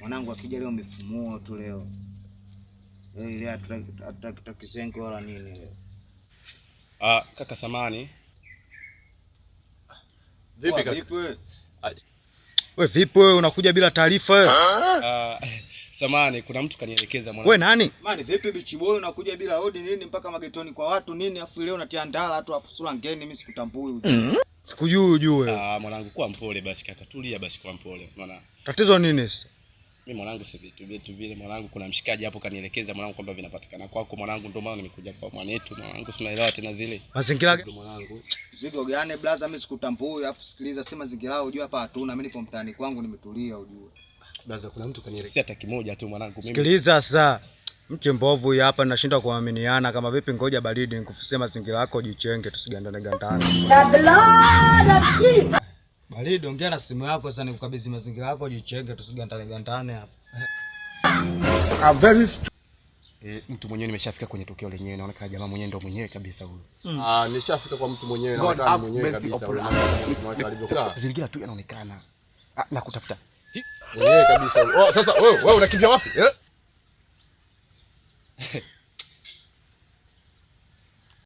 Mwanangu akija leo mifumuo tu leo. Ile ataki wala nini leo. Kaka samani. Vipi kaka? Vipi wewe? Wewe vipi wewe unakuja bila taarifa wewe? Samani kuna mtu kanielekeza mwanangu. Wewe nani? Mani vipi bichi boy unakuja bila hodi nini mpaka magetoni kwa watu nini afu leo unatia ndala tu afu sura ngeni mimi sikutambui. Sikujui ujue. Mwanangu kwa mpole basi kaka, tulia basi kwa mpole. Unaona? Tatizo nini sasa? Mimi mwanangu si vitu vile mwanangu, kuna mshikaji hapo kanielekeza mwanangu kwamba vinapatikana kwako mwanangu, ndio maana nimekuja kwa mwanetu mwanangu, tunaelewa tena zile. Mazingira gani mwanangu? Zigo gani blaza mimi sikutambui afu sikiliza sema mazingira ujue hapa hatuna, mimi nipo mtaani kwangu nimetulia ujue. Blaza kuna mtu kanielekeza hata kimoja tu mwanangu mimi. Sikiliza sasa. Mke mbovu hii hapa nashinda kuaminiana kama vipi, ngoja baridi nikufusema mazingira yako jichenge tusigandane gandane. Baridi ongea na simu yako sasa nikukabidhi mazingira yako jichenge tusigandane gandane hapa. Mtu mwenyewe nimeshafika kwenye tukio lenyewe, inaonekana jamaa mwenyewe ndio mwenyewe kabisa huyo. Nishafika kwa mtu mwenyewe na mwenyewe kabisa. Zingira tu yanaonekana. Na kutafuta. Mwenyewe kabisa. Sasa wewe unakimbia wapi?